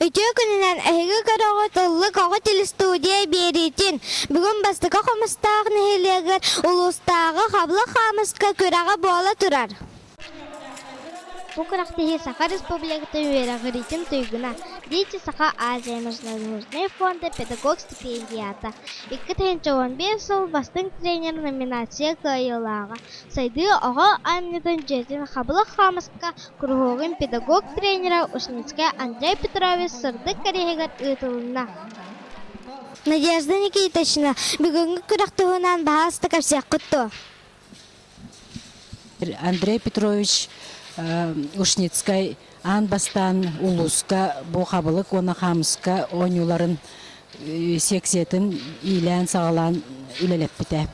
Ütü gününden ähigi karağı tıllı kağı telestudiyaya beritin. Bugün bastıqa komustağ nehirleger ulustağı hablı xamıska körağı boğala turar. Bu kıraqtihi Saqa Respublika'da üyerağı ritim tuyguna. Дети Saqa Азия Международный фонд педагог стипендията. 2011 жыл бастың тренер номинация кайылаға. Сайды оға амнитын жетін хабылы хамысқа кругын педагог тренера Ушницке Андрей Петрович сырды корегат ұтылына. Надежда Никитична, бүгінгі күрақтығынан бағасты кәпсек құтты. Андрей Петрович Ушницкай Анбастан улуска бу хабылык оны хамыска ойнуларын сексетін илән сағалан үлелеппіте.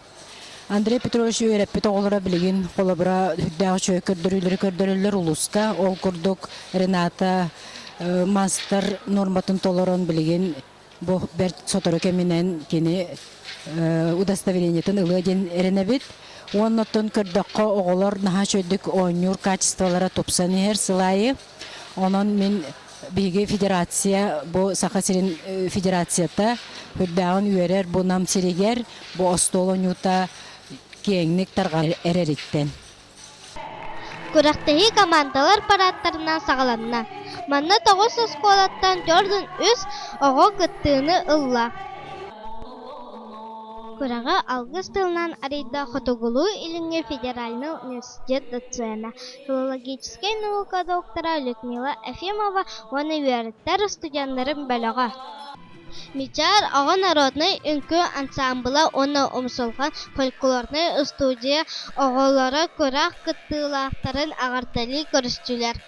Андрей Петрович үйреппіте олара білген қолабыра хүддағы чөй көрдірілер улуска ол күрдік Рената мастер норматын толырын білген бұл бір сотыры кемінен кені удостоверениетін ұлы әренебет. Оннотон көрдіққа оғылар наға чөйдік ойнур качестволара топсаны сылайы. Онын мен биге федерация, бұл Сақасырын федерацията хүддағын үйерер, бұл намсерегер, бұл остол ойнута кеңнік тарға әререттен. Күрақтығы командалар параттарынан сағаланна. Манна 9 сколаттан 4-ün үз оғы күттіғіні ұлла. Күрағы алғыз тылынан арейда Хотогулу иліңе федеральный университет доцена. Филологическая наука доктора Людмила Ефимова оны үйереттер студентлерін бәліға. Мичар ағы народный үнкі ансамбыла оны ұмсылған фольклорный студия оғылары күрақ күттілақтарын ағартали көрістілер.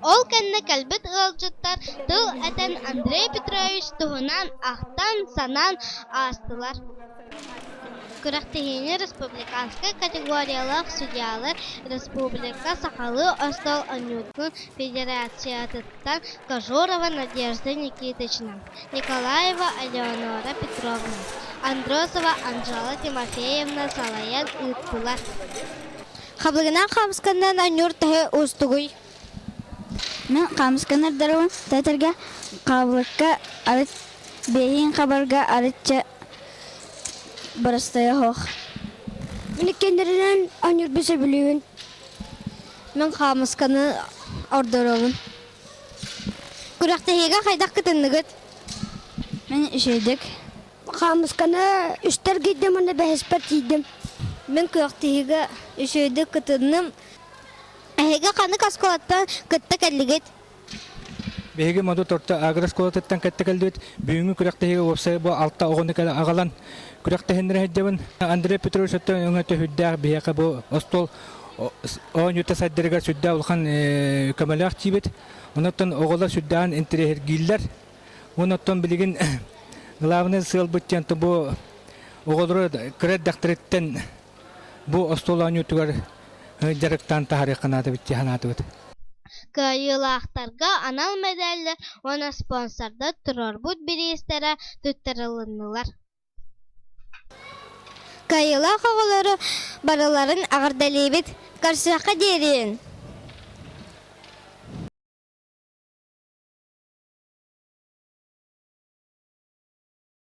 Ол кәнні кәлбіт ғалжыттар тыл әтен Андрей Петрович тұғынан ақтан санан астылар. Күрақтығыны республиканскай категориялық судьялар республика Сақалы Остол Анютын федерациятыттан Кожурова Надежда Никитична, Николаева Алеонора Петровна, Андросова Анжела Тимофеевна Салаян ұйттылар. Қаблығынан қамысқандан анюр тәхе ұстығый. Мен қамысқанар даруын тәтірге қабылыққа арыт бейін қабарға арытча барыстая хоқ. Мен кендерінен анюр бесе білуін. Мен қамысқаны ордыровын. Күрақтығыға қайдақ күтіндігіт? Мен үшейдік. Қамысқаны үштер кейдім, оны бәхеспәт кейдім. Мен күрақтығыға үшейдік күтіндім. Әйге қаны қасқолаттан күтті кәлігет. Беге моду торта агрос колотаттан кәтті кәлдет. Бүйіңі күрақтығыға опсай бұл алтта оғыны кәлі ағалан. Күрақтығыныр әйдебін. Андрей Петрович өттен өңәті хүддәғ бейеқі бұл остол оң өті сәддерігер сүддә ұлған көмәліғ тибет. Онаттан оғылар сүддәғын інтірехер гейлер. Онаттан білеген ғылавыны сыл бұттен бұл оғылары күрәт дәқтіреттен бұл остол оң өтігер жарықтан тахарыққанады бітті ханады өт. Кайылақтарға анал медаллер, оны спонсорда тұрар бұд берестері түттірілінілер. Кайылақ оғылары барыларын ағырдалебет, қарсыаққа дерін.